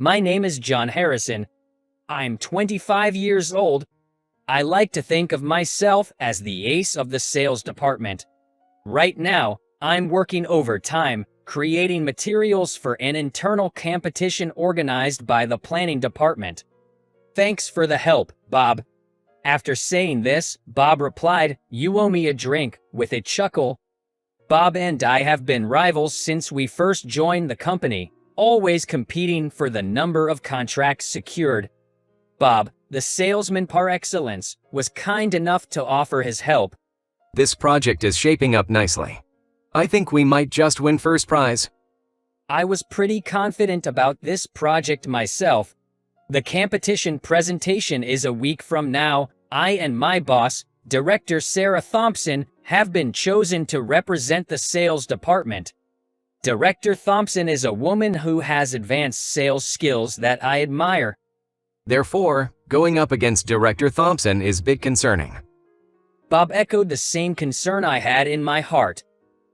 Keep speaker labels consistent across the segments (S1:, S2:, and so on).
S1: My name is John Harrison. I'm 25 years old. I like to think of myself as the ace of the sales department. Right now, I'm working overtime, creating materials for an internal competition organized by the planning department. Thanks for the help, Bob. After saying this, Bob replied, "You owe me a drink," with a chuckle. Bob and I have been rivals since we first joined the company, always competing for the number of contracts secured. Bob, the salesman par excellence, was kind enough to offer his help.
S2: This project is shaping up nicely. I think we might just win first prize.
S1: I was pretty confident about this project myself. The competition presentation is a week from now. I and my boss, Director Sarah Thompson, have been chosen to represent the sales department. Director Thompson is a woman who has advanced sales skills that I admire.
S2: Therefore, going up against Director Thompson is a bit concerning.
S1: Bob echoed the same concern I had in my heart.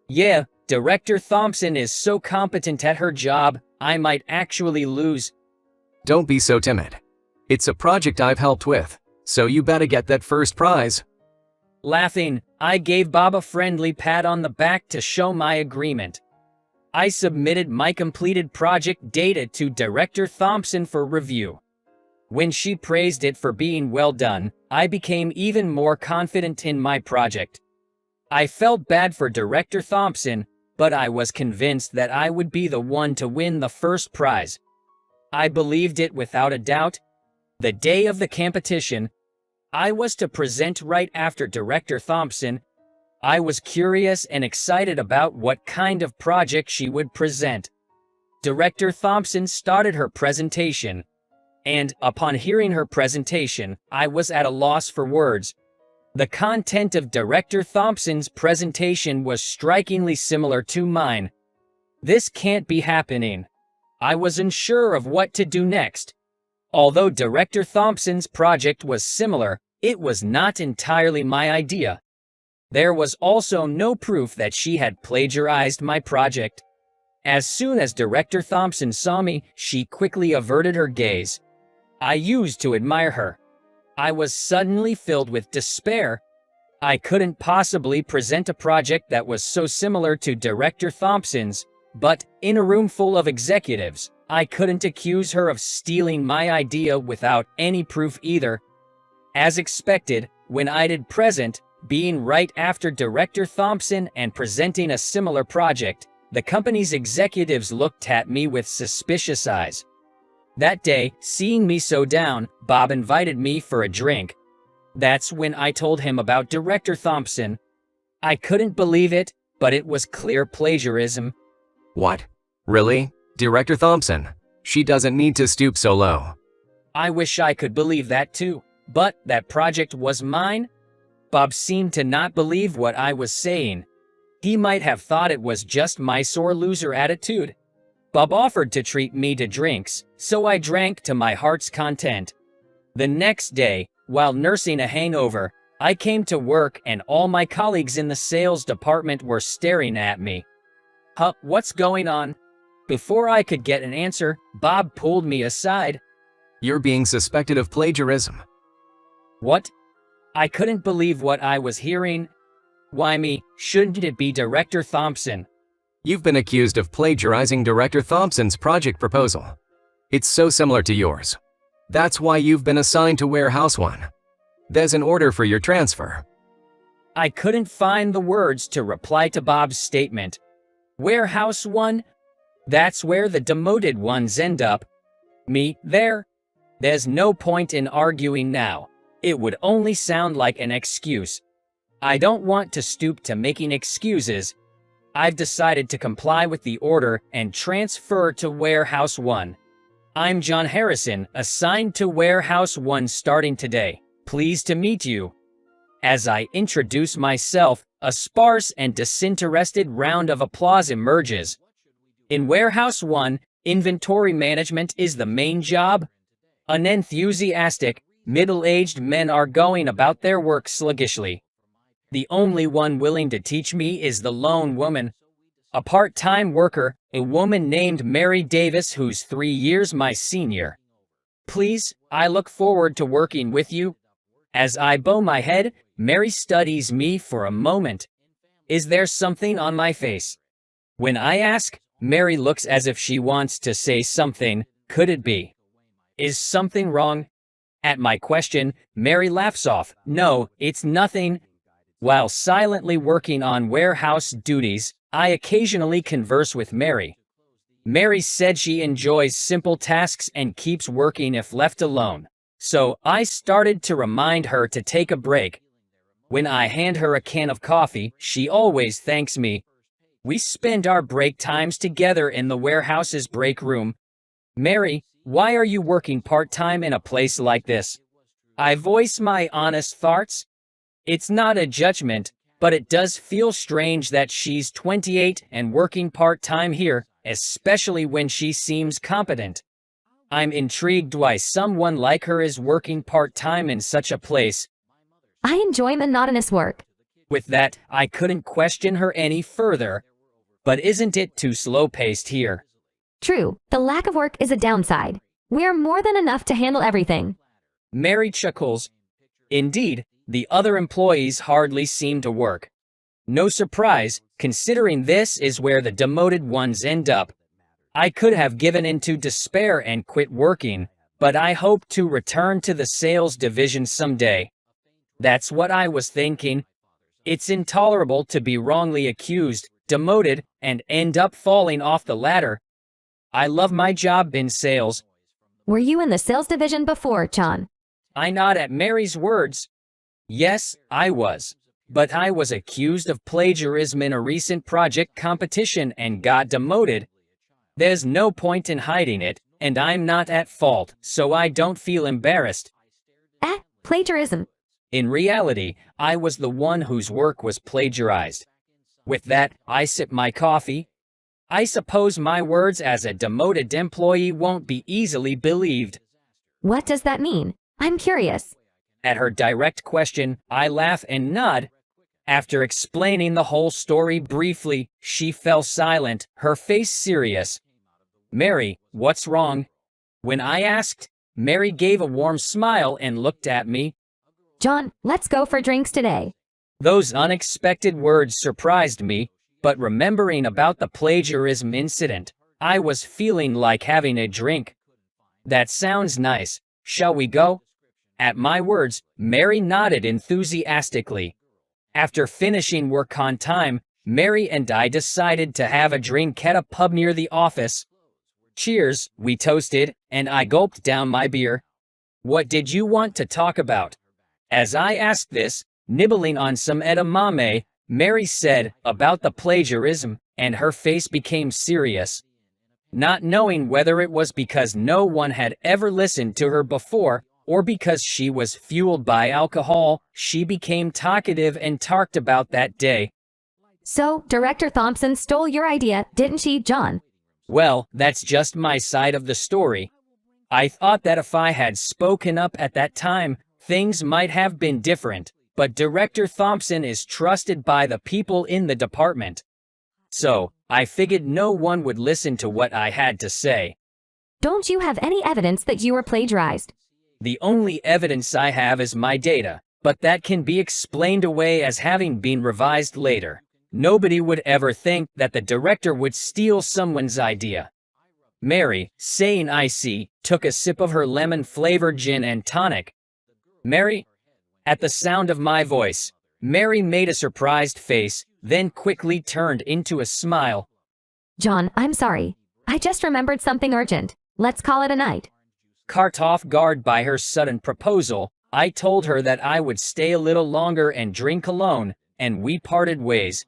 S1: Yeah, Director Thompson is so competent at her job, I might actually lose.
S2: Don't be so timid. It's a project I've helped with, so you better get that first prize.
S1: Laughing, I gave Bob a friendly pat on the back to show my agreement. I submitted my completed project data to Director Thompson for review. When she praised it for being well done, I became even more confident in my project. I felt bad for Director Thompson, but I was convinced that I would be the one to win the first prize. I believed it without a doubt. The day of the competition, I was to present right after Director Thompson. I was curious and excited about what kind of project she would present. Director Thompson started her presentation, and upon hearing her presentation, I was at a loss for words. The content of Director Thompson's presentation was strikingly similar to mine. This can't be happening. I was unsure of what to do next. Although Director Thompson's project was similar, it was not entirely my idea. There was also no proof that she had plagiarized my project. As soon as Director Thompson saw me, she quickly averted her gaze. I used to admire her. I was suddenly filled with despair. I couldn't possibly present a project that was so similar to Director Thompson's, but in a room full of executives, I couldn't accuse her of stealing my idea without any proof either. As expected, when I did present, being right after Director Thompson and presenting a similar project, the company's executives looked at me with suspicious eyes. That day, seeing me so down, Bob invited me for a drink. That's when I told him about Director Thompson. I couldn't believe it, but it was clear plagiarism.
S2: What? Really? Director Thompson? She doesn't need to stoop so low.
S1: I wish I could believe that too, but that project was mine. Bob seemed to not believe what I was saying. He might have thought it was just my sore loser attitude. Bob offered to treat me to drinks, so I drank to my heart's content. The next day, while nursing a hangover, I came to work and all my colleagues in the sales department were staring at me. Huh, what's going on? Before I could get an answer, Bob pulled me aside.
S2: You're being suspected of plagiarism.
S1: What? I couldn't believe what I was hearing. Why me? Shouldn't it be Director Thompson?
S2: You've been accused of plagiarizing Director Thompson's project proposal. It's so similar to yours. That's why you've been assigned to Warehouse 1. There's an order for your transfer.
S1: I couldn't find the words to reply to Bob's statement. Warehouse 1? That's where the demoted ones end up. Me, there? There's no point in arguing now. It would only sound like an excuse. I don't want to stoop to making excuses. I've decided to comply with the order and transfer to Warehouse 1. I'm John Harrison, assigned to Warehouse 1 starting today. Pleased to meet you. As I introduce myself, a sparse and disinterested round of applause emerges. In Warehouse 1, inventory management is the main job. Unenthusiastic, middle-aged men are going about their work sluggishly. The only one willing to teach me is the lone woman, a part-time worker, a woman named Mary Davis who's 3 years my senior. Please, I look forward to working with you. As I bow my head, Mary studies me for a moment. Is there something on my face? When I ask, Mary looks as if she wants to say something. Could it be? Is something wrong? At my question, Mary laughs off. No, it's nothing. While silently working on warehouse duties, I occasionally converse with Mary. Mary said she enjoys simple tasks and keeps working if left alone. So I started to remind her to take a break. When I hand her a can of coffee, she always thanks me. We spend our break times together in the warehouse's break room. Mary, why are you working part-time in a place like this? I voice my honest thoughts. It's not a judgment, but it does feel strange that she's 28 and working part-time here, especially when she seems competent. I'm intrigued why someone like her is working part-time in such a place.
S3: I enjoy monotonous work.
S1: With that, I couldn't question her any further. But isn't it too slow-paced here?
S3: True, the lack of work is a downside. We're more than enough to handle everything.
S1: Mary chuckles. Indeed, the other employees hardly seem to work. No surprise, considering this is where the demoted ones end up. I could have given into despair and quit working, but I hope to return to the sales division someday. That's what I was thinking. It's intolerable to be wrongly accused, demoted, and end up falling off the ladder. I love my job in sales.
S3: Were you in the sales division before, John?
S1: I nod at Mary's words. Yes, I was. But I was accused of plagiarism in a recent project competition and got demoted. There's no point in hiding it, and I'm not at fault, so I don't feel embarrassed.
S3: Plagiarism.
S1: In reality, I was the one whose work was plagiarized. With that, I sip my coffee. I suppose my words as a demoted employee won't be easily believed.
S3: What does that mean? I'm curious.
S1: At her direct question, I laugh and nod. After explaining the whole story briefly, she fell silent, her face serious. Mary, what's wrong? When I asked, Mary gave a warm smile and looked at me.
S3: John, let's go for drinks today.
S1: Those unexpected words surprised me, but remembering about the plagiarism incident, I was feeling like having a drink. That sounds nice. Shall we go? At my words, Mary nodded enthusiastically. After finishing work on time, Mary and I decided to have a drink at a pub near the office. Cheers, we toasted, and I gulped down my beer. What did you want to talk about? As I asked this, nibbling on some edamame, Mary said, about the plagiarism, and her face became serious. Not knowing whether it was because no one had ever listened to her before, or because she was fueled by alcohol, she became talkative and talked about that day.
S3: So, Director Thompson stole your idea, didn't she, John?
S1: Well, that's just my side of the story. I thought that if I had spoken up at that time, things might have been different, but Director Thompson is trusted by the people in the department. So, I figured no one would listen to what I had to say.
S3: Don't you have any evidence that you were plagiarized?
S1: The only evidence I have is my data, but that can be explained away as having been revised later. Nobody would ever think that the director would steal someone's idea. Mary, saying I see, took a sip of her lemon-flavored gin and tonic. Mary? At the sound of my voice, Mary made a surprised face, then quickly turned into a smile.
S3: John, I'm sorry. I just remembered something urgent. Let's call it a night.
S1: Caught off guard by her sudden proposal, I told her that I would stay a little longer and drink alone, and we parted ways.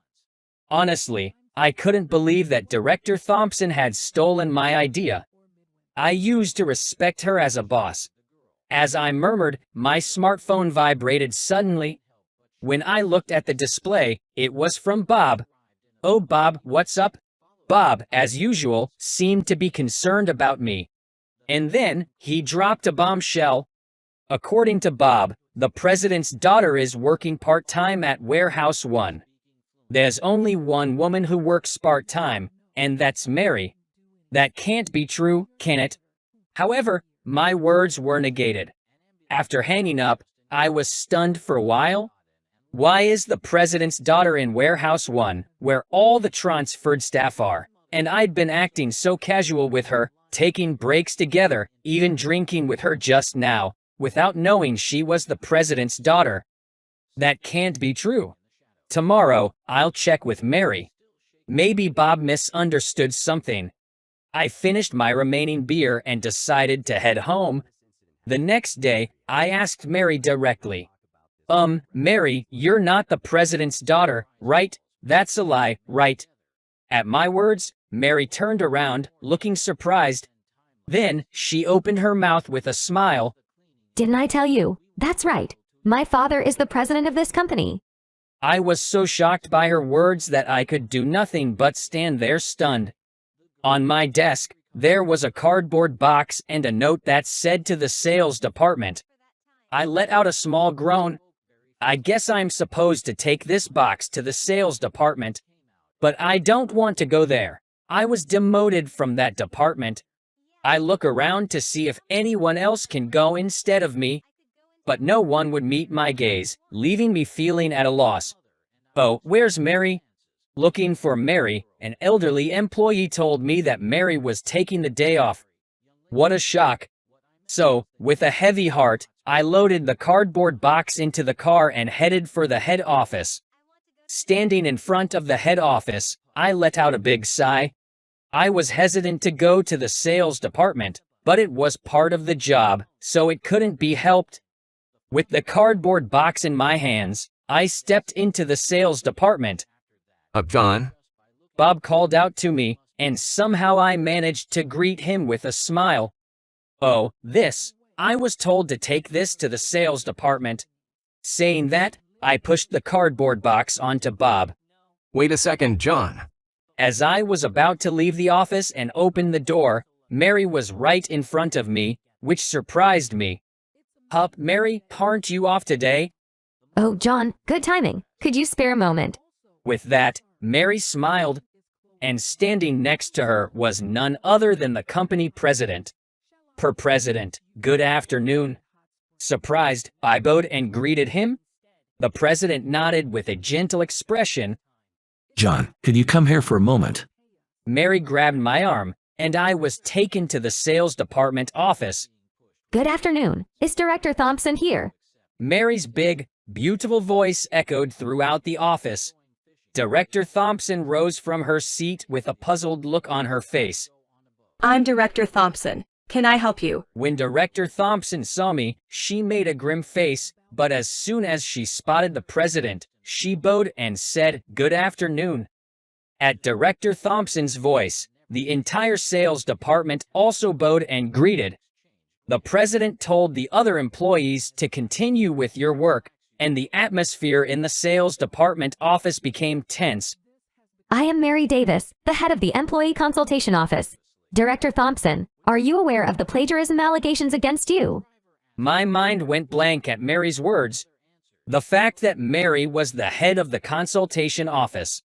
S1: Honestly, I couldn't believe that Director Thompson had stolen my idea. I used to respect her as a boss. As I murmured, my smartphone vibrated suddenly. When I looked at the display, it was from Bob. "Oh Bob, what's up?" Bob, as usual, seemed to be concerned about me. And then, he dropped a bombshell. According to Bob, the president's daughter is working part-time at Warehouse 1. There's only one woman who works part-time, And that's Mary. That can't be true, can it? However, my words were negated. After hanging up, I was stunned for a while. Why is the president's daughter in Warehouse 1, where all the transferred staff are? And I'd been acting so casual with her, taking breaks together, even drinking with her just now, without knowing she was the president's daughter. That can't be true. Tomorrow, I'll check with Mary. Maybe Bob misunderstood something. I finished my remaining beer and decided to head home. The next day, I asked Mary directly. Mary, you're not the president's daughter, right? That's a lie, right? At my words, Mary turned around, looking surprised. Then, she opened her mouth with a smile.
S3: Didn't I tell you? That's right. My father is the president of this company.
S1: I was so shocked by her words that I could do nothing but stand there stunned. On my desk, there was a cardboard box and a note that said to the sales department. I let out a small groan. I guess I'm supposed to take this box to the sales department. But I don't want to go there. I was demoted from that department. I look around to see if anyone else can go instead of me. But no one would meet my gaze, leaving me feeling at a loss. Oh, where's Mary? Looking for Mary, an elderly employee told me that Mary was taking the day off. What a shock. So, with a heavy heart, I loaded the cardboard box into the car and headed for the head office. Standing in front of the head office, I let out a big sigh. I was hesitant to go to the sales department, but it was part of the job, so it couldn't be helped. With the cardboard box in my hands, I stepped into the sales department.
S2: Up, John?
S1: Bob called out to me, and somehow I managed to greet him with a smile. Oh, I was told to take this to the sales department. Saying that, I pushed the cardboard box onto Bob.
S2: Wait a second, John.
S1: As I was about to leave the office and open the door, Mary was right in front of me, which surprised me. Hup, Mary, aren't you off today?
S3: Oh, John, good timing. Could you spare a moment?
S1: With that, Mary smiled, and standing next to her was none other than the company president. Per president, good afternoon. Surprised, I bowed and greeted him. The president nodded with a gentle expression.
S4: John, could you come here for a moment?
S1: Mary grabbed my arm, and I was taken to the sales department office.
S3: Good afternoon. Is Director Thompson here?
S1: Mary's big, beautiful voice echoed throughout the office. Director Thompson rose from her seat with a puzzled look on her face.
S5: I'm Director Thompson. Can I help you?
S1: When Director Thompson saw me, she made a grim face, but as soon as she spotted the president, she bowed and said, "Good afternoon." At Director Thompson's voice, the entire sales department also bowed and greeted. The president told the other employees to continue with your work, and the atmosphere in the sales department office became tense.
S3: I am Mary Davis, the head of the Employee Consultation Office. Director Thompson, are you aware of the plagiarism allegations against you?
S1: My mind went blank at Mary's words. The fact that Mary was the head of the consultation office,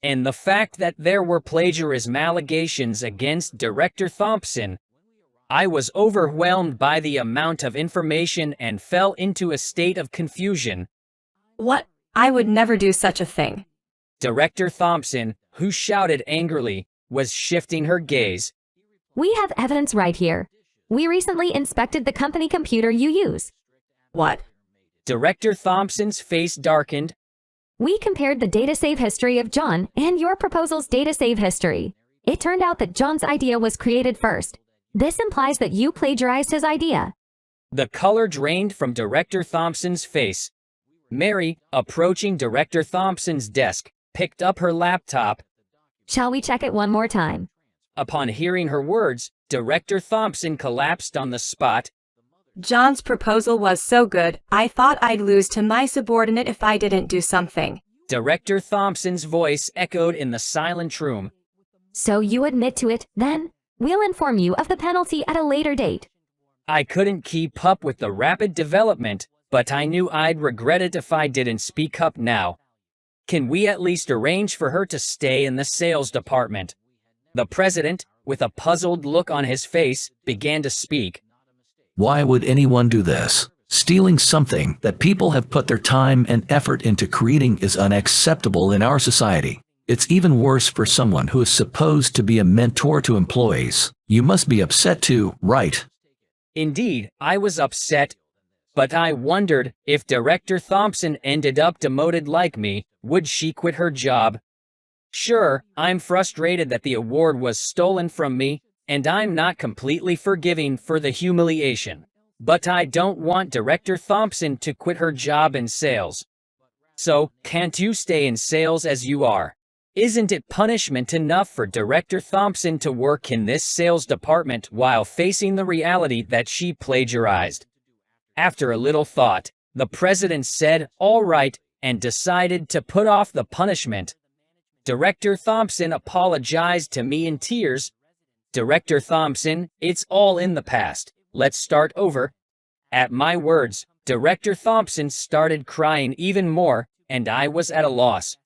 S1: and the fact that there were plagiarism allegations against Director Thompson. I was overwhelmed by the amount of information and fell into a state of confusion.
S5: What? I would never do such a thing.
S1: Director Thompson, who shouted angrily, was shifting her gaze.
S3: We have evidence right here. We recently inspected the company computer you use.
S5: What?
S1: Director Thompson's face darkened.
S3: We compared the data save history of John and your proposal's data save history. It turned out that John's idea was created first. This implies that you plagiarized his idea.
S1: The color drained from Director Thompson's face. Mary, approaching Director Thompson's desk, picked up her laptop.
S3: Shall we check it one more time?
S1: Upon hearing her words, Director Thompson collapsed on the spot.
S5: John's proposal was so good, I thought I'd lose to my subordinate if I didn't do something.
S1: Director Thompson's voice echoed in the silent room.
S3: So you admit to it, then? We'll inform you of the penalty at a later date.
S1: I couldn't keep up with the rapid development, but I knew I'd regret it if I didn't speak up now. Can we at least arrange for her to stay in the sales department? The president, with a puzzled look on his face, began to speak.
S4: Why would anyone do this? Stealing something that people have put their time and effort into creating is unacceptable in our society. It's even worse for someone who is supposed to be a mentor to employees. You must be upset too, right?
S1: Indeed, I was upset, but I wondered if Director Thompson ended up demoted like me, would she quit her job? Sure, I'm frustrated that the award was stolen from me, and I'm not completely forgiving for the humiliation. But I don't want Director Thompson to quit her job in sales. So, can't you stay in sales as you are? Isn't it punishment enough for Director Thompson to work in this sales department while facing the reality that she plagiarized? After a little thought, the president said, "All right," and decided to put off the punishment. Director Thompson apologized to me in tears. "Director Thompson, it's all in the past. Let's start over." At my words, Director Thompson started crying even more, and I was at a loss.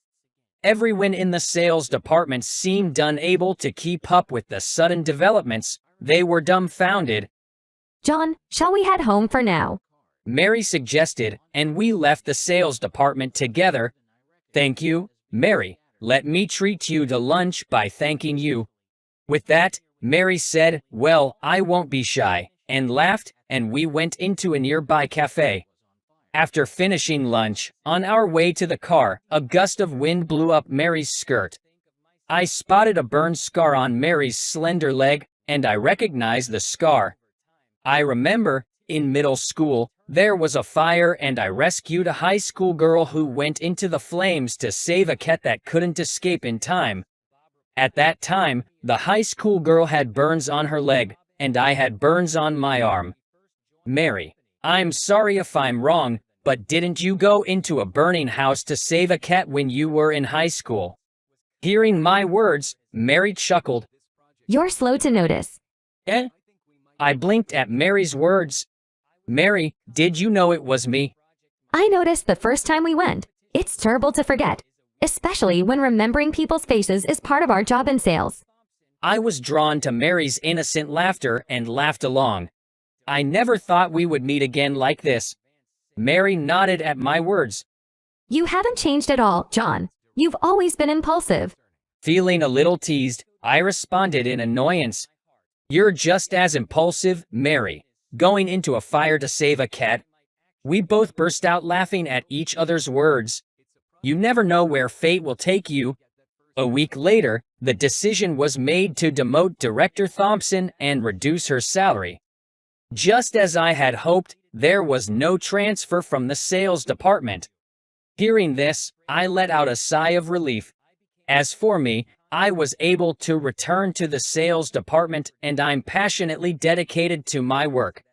S1: Everyone in the sales department seemed unable to keep up with the sudden developments. They were dumbfounded.
S3: John, shall we head home for now?
S1: Mary suggested, and we left the sales department together. "Thank you, Mary. Let me treat you to lunch by thanking you." With that, Mary said, "Well, I won't be shy," and laughed, and we went into a nearby cafe. After finishing lunch, on our way to the car, a gust of wind blew up Mary's skirt. I spotted a burn scar on Mary's slender leg, and I recognized the scar. I remember, in middle school, there was a fire and I rescued a high school girl who went into the flames to save a cat that couldn't escape in time. At that time, the high school girl had burns on her leg, and I had burns on my arm. Mary, I'm sorry if I'm wrong, but didn't you go into a burning house to save a cat when you were in high school? Hearing my words, Mary chuckled.
S3: You're slow to notice.
S1: Eh? I blinked at Mary's words. Mary, did you know it was me?
S3: I noticed the first time we went. It's terrible to forget, especially when remembering people's faces is part of our job in sales.
S1: I was drawn to Mary's innocent laughter and laughed along. I never thought we would meet again like this. Mary nodded at my words.
S3: You haven't changed at all, John. You've always been impulsive.
S1: Feeling a little teased, I responded in annoyance. You're just as impulsive, Mary. Going into a fire to save a cat. We both burst out laughing at each other's words. You never know where fate will take you. A week later, the decision was made to demote Director Thompson and reduce her salary. Just as I had hoped, there was no transfer from the sales department. Hearing this, I let out a sigh of relief. As for me, I was able to return to the sales department and I'm passionately dedicated to my work.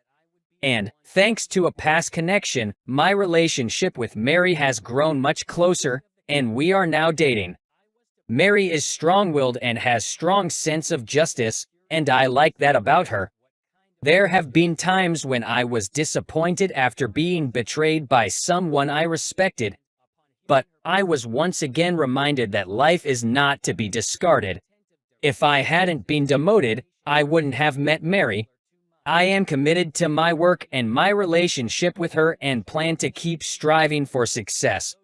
S1: And, thanks to a past connection, my relationship with Mary has grown much closer, and we are now dating. Mary is strong-willed and has strong sense of justice, and I like that about her. There have been times when I was disappointed after being betrayed by someone I respected. But I was once again reminded that life is not to be discarded. If I hadn't been demoted, I wouldn't have met Mary. I am committed to my work and my relationship with her and plan to keep striving for success.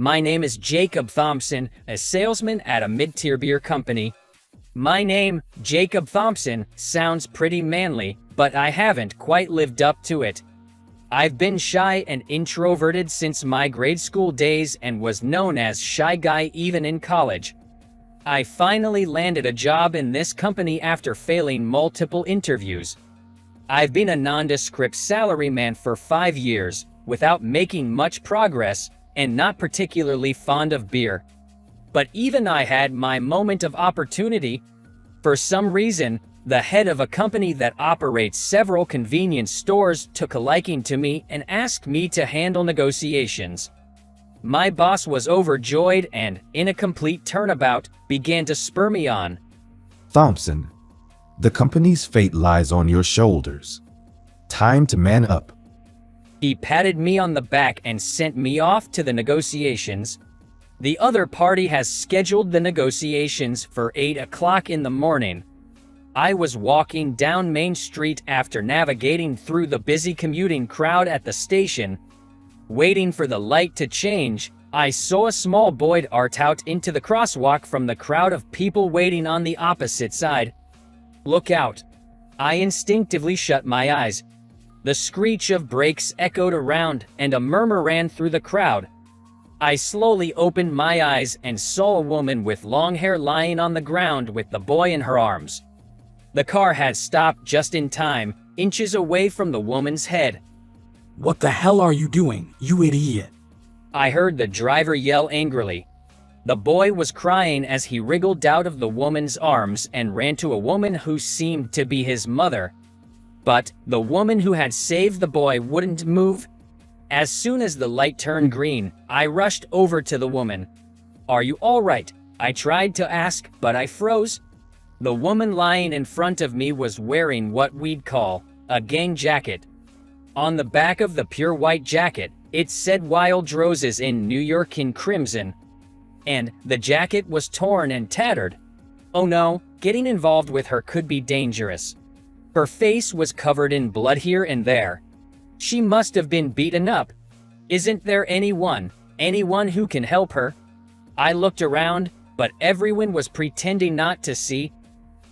S1: My name is Jacob Thompson, a salesman at a mid-tier beer company. My name, Jacob Thompson, sounds pretty manly, but I haven't quite lived up to it. I've been shy and introverted since my grade school days and was known as Shy Guy even in college. I finally landed a job in this company after failing multiple interviews. I've been a nondescript salaryman for 5 years, without making much progress, and not particularly fond of beer. But even I had my moment of opportunity. For some reason, the head of a company that operates several convenience stores took a liking to me and asked me to handle negotiations. My boss was overjoyed and, in a complete turnabout, began to spur me on.
S6: Thompson, the company's fate lies on your shoulders. Time to man up.
S1: He patted me on the back and sent me off to the negotiations. The other party has scheduled the negotiations for 8 o'clock in the morning. I was walking down Main Street after navigating through the busy commuting crowd at the station. Waiting for the light to change, I saw a small boy dart out into the crosswalk from the crowd of people waiting on the opposite side. Look out! I instinctively shut my eyes. The screech of brakes echoed around, and a murmur ran through the crowd. I slowly opened my eyes and saw a woman with long hair lying on the ground with the boy in her arms. The car had stopped just in time, inches away from the woman's head.
S7: "What the hell are you doing, you idiot?"
S1: I heard the driver yell angrily. The boy was crying as he wriggled out of the woman's arms and ran to a woman who seemed to be his mother. But the woman who had saved the boy wouldn't move. As soon as the light turned green, I rushed over to the woman. "Are you all right?" I tried to ask, but I froze. The woman lying in front of me was wearing what we'd call a gang jacket. On the back of the pure white jacket, it said Wild Roses in New York in crimson. And the jacket was torn and tattered. Oh no, getting involved with her could be dangerous. Her face was covered in blood here and there. She must have been beaten up. Isn't there anyone who can help her? I looked around, but everyone was pretending not to see.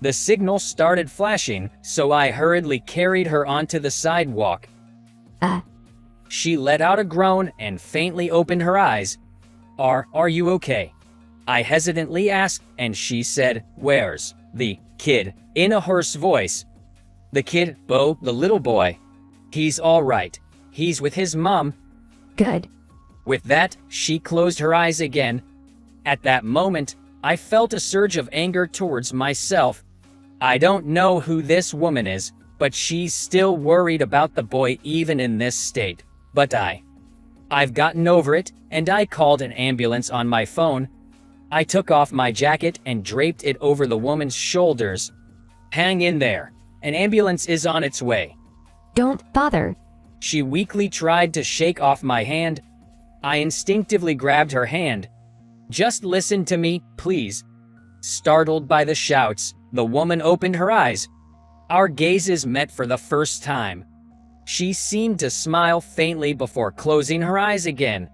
S1: The signal started flashing, so I hurriedly carried her onto the sidewalk. She let out a groan and faintly opened her eyes. Are you okay?" I hesitantly asked, and she said, "Where's the kid?" in a hoarse voice. "The kid, Bo, the little boy. He's all right. He's with his mom."
S3: Good.
S1: With that, she closed her eyes again. At that moment, I felt a surge of anger towards myself. I don't know who this woman is, but she's still worried about the boy even in this state. But I've gotten over it, and I called an ambulance on my phone. I took off my jacket and draped it over the woman's shoulders. "Hang in there. An ambulance is on its way."
S3: Don't bother.
S1: She weakly tried to shake off my hand. I instinctively grabbed her hand. "Just listen to me, please." Startled by the shouts, the woman opened her eyes. Our gazes met for the first time. She seemed to smile faintly before closing her eyes again.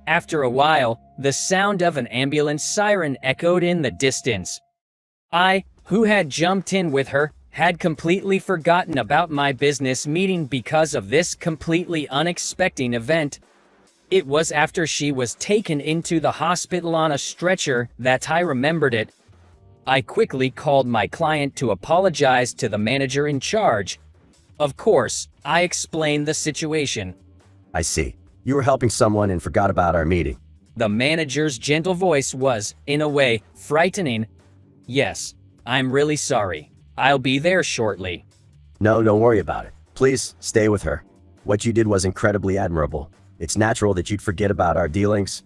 S1: After a while, the sound of an ambulance siren echoed in the distance. I, who had jumped in with her, had completely forgotten about my business meeting because of this completely unexpected event. It was after she was taken into the hospital on a stretcher that I remembered it. I quickly called my client to apologize to the manager in charge. Of course, I explained the situation.
S8: "I see. You were helping someone and forgot about our meeting."
S1: The manager's gentle voice was, in a way, frightening. "Yes, I'm really sorry. I'll be there shortly."
S8: "No, don't worry about it. Please, stay with her. What you did was incredibly admirable. It's natural that you'd forget about our dealings."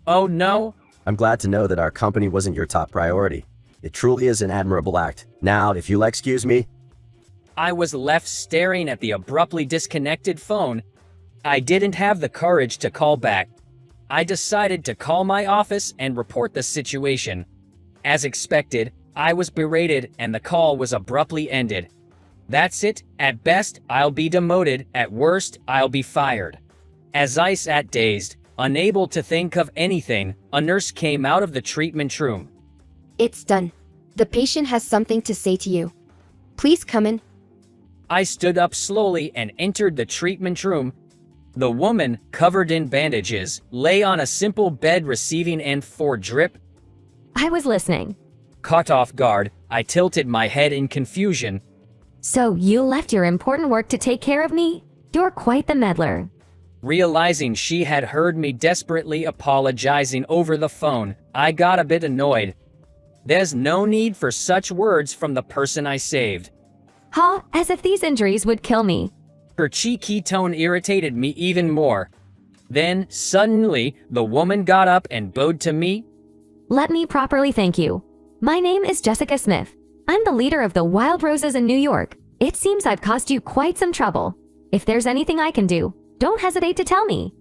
S1: "Oh no."
S8: "I'm glad to know that our company wasn't your top priority. It truly is an admirable act. Now, if you'll excuse me."
S1: I was left staring at the abruptly disconnected phone. I didn't have the courage to call back. I decided to call my office and report the situation. As expected, I was berated and the call was abruptly ended. That's it. At best, I'll be demoted. At worst, I'll be fired. As I sat dazed, Unable to think of anything, a nurse came out of the treatment room.
S9: It's done. The patient has something to say to you. Please come in.
S1: I stood up slowly and entered the treatment room. The woman, covered in bandages, lay on a simple bed receiving and for drip.
S3: I was listening.
S1: Caught off guard, I tilted my head in confusion.
S3: So you left your important work to take care of me? You're quite the meddler.
S1: Realizing she had heard me desperately apologizing over the phone, I got a bit annoyed. There's no need for such words from the person I saved.
S3: Huh, as if these injuries would kill me.
S1: Her cheeky tone irritated me even more. Then, suddenly, the woman got up and bowed to me.
S3: Let me properly thank you. My name is Jessica Smith. I'm the leader of the Wild Roses in New York. It seems I've caused you quite some trouble. If there's anything I can do, don't hesitate to tell me.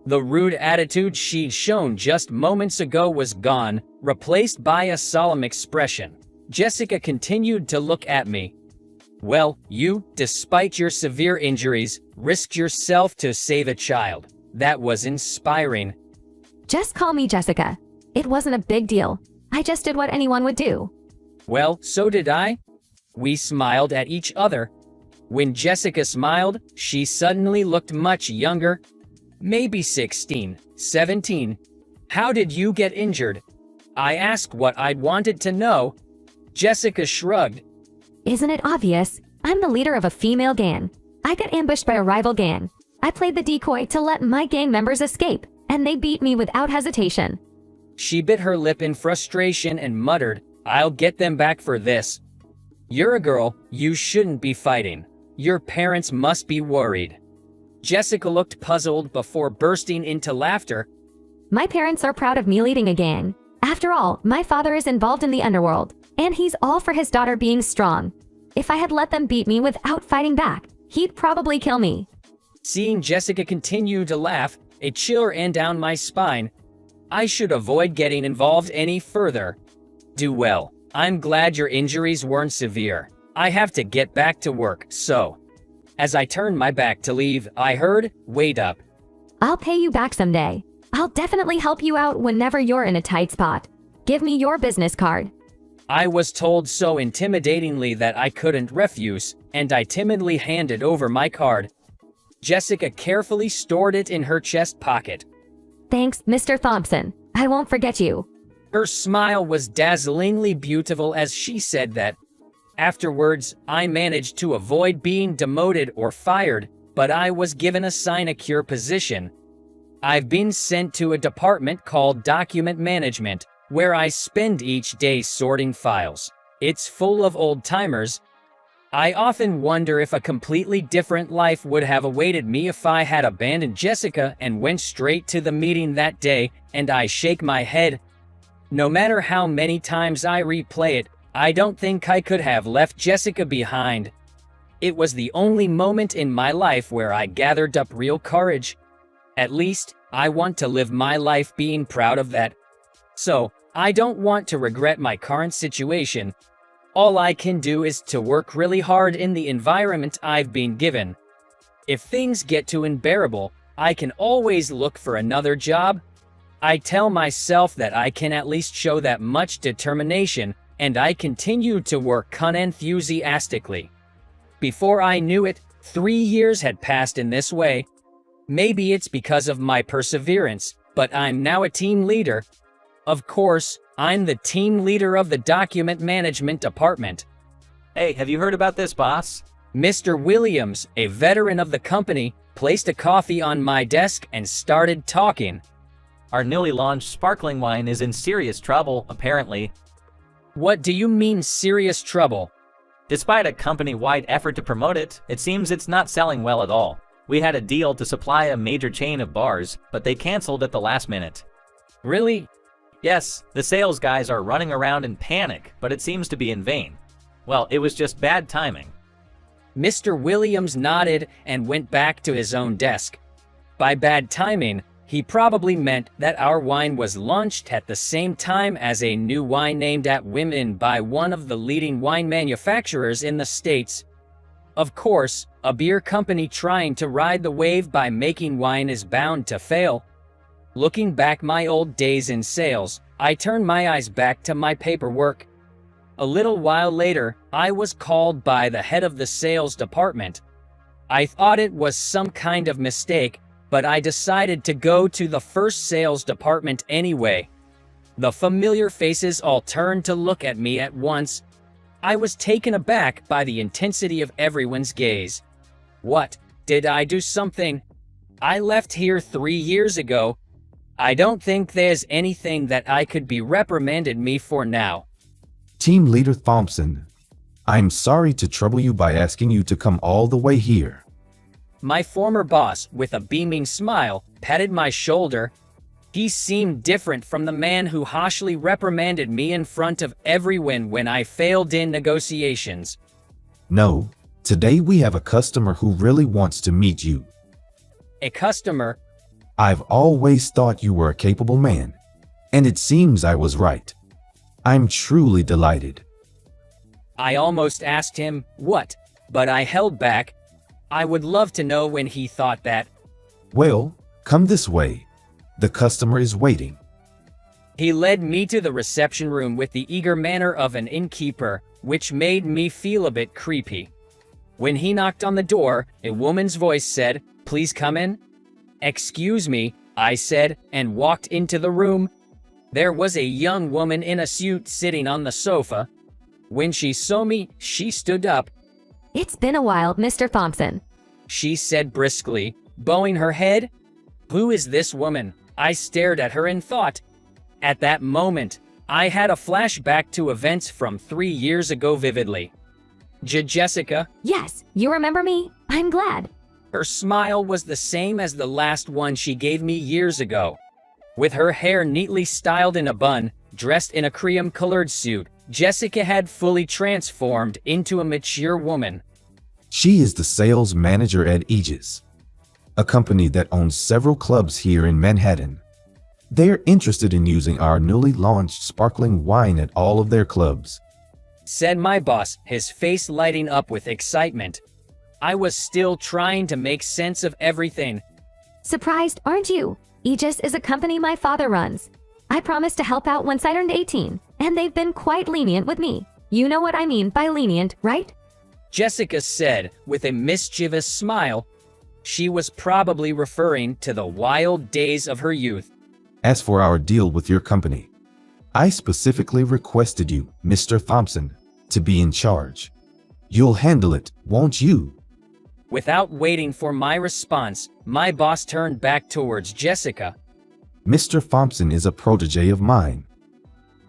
S1: The rude attitude she'd shown just moments ago was gone, replaced by a solemn expression. Jessica continued to look at me. Well, you, despite your severe injuries, risked yourself to save a child. That was inspiring.
S3: Just call me Jessica. It wasn't a big deal. I just did what anyone would do.
S1: Well, so did I. We smiled at each other. When Jessica smiled, she suddenly looked much younger. Maybe 16, 17. How did you get injured? I asked what I'd wanted to know. Jessica shrugged.
S3: Isn't it obvious? I'm the leader of a female gang. I got ambushed by a rival gang. I played the decoy to let my gang members escape, and they beat me without hesitation.
S1: She bit her lip in frustration and muttered, I'll get them back for this. You're a girl, you shouldn't be fighting. Your parents must be worried. Jessica looked puzzled before bursting into laughter.
S3: My parents are proud of me leading a gang. After all, my father is involved in the underworld, and he's all for his daughter being strong. If I had let them beat me without fighting back, he'd probably kill me.
S1: Seeing Jessica continue to laugh, a chill ran down my spine. I should avoid getting involved any further. Do well. I'm glad your injuries weren't severe. I have to get back to work, so. As I turned my back to leave, I heard, wait up.
S3: I'll pay you back someday. I'll definitely help you out whenever you're in a tight spot. Give me your business card.
S1: I was told so intimidatingly that I couldn't refuse, and I timidly handed over my card. Jessica carefully stored it in her chest pocket.
S3: Thanks, Mr. Thompson. I won't forget you.
S1: Her smile was dazzlingly beautiful as she said that. Afterwards, I managed to avoid being demoted or fired, but I was given a sinecure position. I've been sent to a department called document management, where I spend each day sorting files. It's full of old-timers. I often wonder if a completely different life would have awaited me if I had abandoned Jessica and went straight to the meeting that day, and I shake my head. No matter how many times I replay it, I don't think I could have left Jessica behind. It was the only moment in my life where I gathered up real courage. At least, I want to live my life being proud of that. So, I don't want to regret my current situation. All I can do is to work really hard in the environment I've been given. If things get too unbearable, I can always look for another job. I tell myself that I can at least show that much determination, and I continue to work unenthusiastically. Before I knew it, 3 years had passed in this way. Maybe it's because of my perseverance, but I'm now a team leader. Of course, I'm the team leader of the document management department.
S10: Hey, have you heard about this, boss?
S1: Mr. Williams, a veteran of the company, placed a coffee on my desk and started talking.
S10: Our newly launched sparkling wine is in serious trouble, apparently.
S1: What do you mean serious trouble?
S10: Despite a company-wide effort to promote it, it seems it's not selling well at all. We had a deal to supply a major chain of bars, but they canceled at the last minute.
S1: Really?
S10: Yes, the sales guys are running around in panic, but it seems to be in vain. Well, it was just bad timing.
S1: Mr. Williams nodded and went back to his own desk. By bad timing, he probably meant that our wine was launched at the same time as a new wine named at Women by one of the leading wine manufacturers in the States. Of course, a beer company trying to ride the wave by making wine is bound to fail. Looking back my old days in sales, I turned my eyes back to my paperwork. A little while later, I was called by the head of the sales department. I thought it was some kind of mistake, but I decided to go to the first sales department anyway. The familiar faces all turned to look at me at once. I was taken aback by the intensity of everyone's gaze. What? Did I do something? I left here 3 years ago. I don't think there's anything that I could be reprimanded me for now.
S6: Team Leader Thompson, I'm sorry to trouble you by asking you to come all the way here.
S1: My former boss, with a beaming smile, patted my shoulder. He seemed different from the man who harshly reprimanded me in front of everyone when I failed in negotiations.
S6: No, today we have a customer who really wants to meet you.
S1: A customer?
S6: I've always thought you were a capable man, and it seems I was right. I'm truly delighted.
S1: I almost asked him, what, but I held back. I would love to know when he thought that.
S6: Well, come this way. The customer is waiting.
S1: He led me to the reception room with the eager manner of an innkeeper, which made me feel a bit creepy. When he knocked on the door, a woman's voice said, "Please come in." "Excuse me," I said, and walked into the room. There was a young woman in a suit sitting on the sofa. When she saw me, she stood up.
S3: It's been a while, Mr. Thompson,
S1: she said briskly, bowing her head. Who is this woman? I stared at her in thought. At that moment, I had a flashback to events from 3 years ago vividly. Jessica?
S3: Yes, you remember me? I'm glad.
S1: Her smile was the same as the last one she gave me years ago. With her hair neatly styled in a bun, dressed in a cream-colored suit, Jessica had fully transformed into a mature woman.
S6: She is the sales manager at Aegis, a company that owns several clubs here in Manhattan. They're interested in using our newly launched sparkling wine at all of their clubs,
S1: said my boss, his face lighting up with excitement. I was still trying to make sense of everything.
S3: Surprised, aren't you? Aegis is a company my father runs. I promised to help out once I turned 18, and they've been quite lenient with me. You know what I mean by lenient, right?
S1: Jessica said with a mischievous smile. She was probably referring to the wild days of her youth.
S6: As for our deal with your company, I specifically requested you, Mr. Thompson, to be in charge. You'll handle it, won't you?
S1: Without waiting for my response, my boss turned back towards Jessica.
S6: Mr. Thompson is a protege of mine.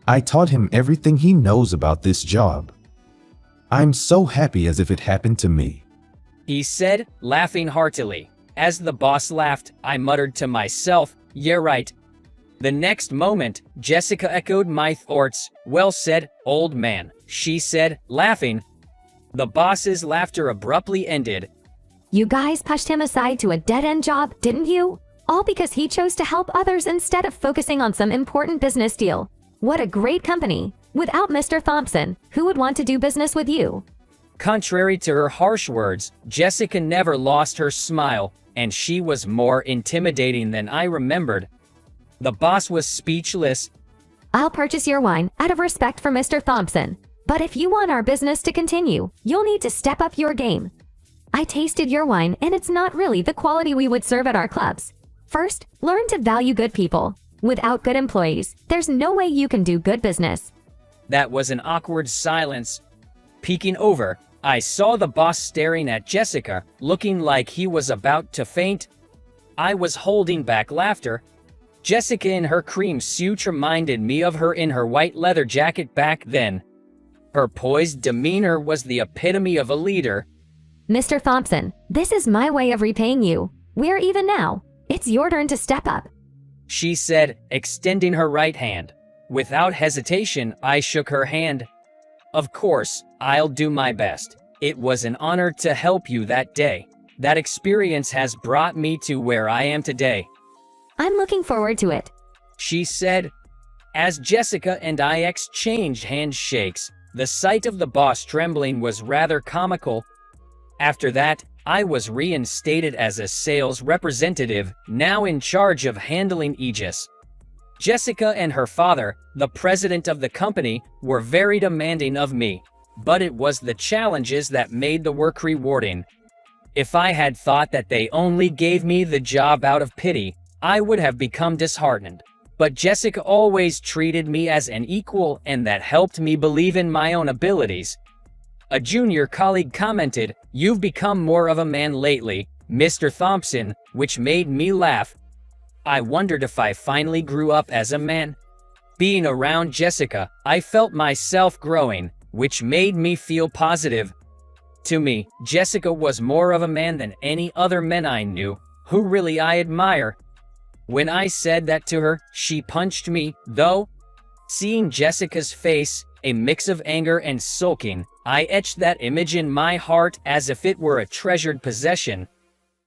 S6: I taught him everything he knows about this job. I'm so happy as if it happened to me,
S1: he said, laughing heartily. As the boss laughed, I muttered to myself, "Yeah, right." The next moment, Jessica echoed my thoughts. "Well said, old man," she said, laughing. The boss's laughter abruptly ended.
S3: You guys pushed him aside to a dead-end job, didn't you? All because he chose to help others instead of focusing on some important business deal. What a great company. Without Mr. Thompson, who would want to do business with you?
S1: Contrary to her harsh words, Jessica never lost her smile, and she was more intimidating than I remembered. The boss was speechless.
S3: I'll purchase your wine out of respect for Mr. Thompson. But if you want our business to continue, you'll need to step up your game. I tasted your wine and it's not really the quality we would serve at our clubs. First, learn to value good people. Without good employees, there's no way you can do good business.
S1: That was an awkward silence. Peeking over, I saw the boss staring at Jessica, looking like he was about to faint. I was holding back laughter. Jessica in her cream suit reminded me of her in her white leather jacket back then. Her poised demeanor was the epitome of a leader.
S3: Mr. Thompson, this is my way of repaying you. We're even now. It's your turn to step up,
S1: she said, extending her right hand. Without hesitation, I shook her hand. Of course, I'll do my best. It was an honor to help you that day. That experience has brought me to where I am today.
S3: I'm looking forward to it,
S1: she said. As Jessica and I exchanged handshakes, the sight of the boss trembling was rather comical. After that, I was reinstated as a sales representative, now in charge of handling Aegis. Jessica and her father, the president of the company, were very demanding of me, but it was the challenges that made the work rewarding. If I had thought that they only gave me the job out of pity, I would have become disheartened. But Jessica always treated me as an equal, and that helped me believe in my own abilities. A junior colleague commented, "You've become more of a man lately, Mr. Thompson," which made me laugh. I wondered if I finally grew up as a man. Being around Jessica, I felt myself growing, which made me feel positive. To me, Jessica was more of a man than any other men I knew, who really I admire. When I said that to her, she punched me, though. Seeing Jessica's face, a mix of anger and sulking, I etched that image in my heart as if it were a treasured possession.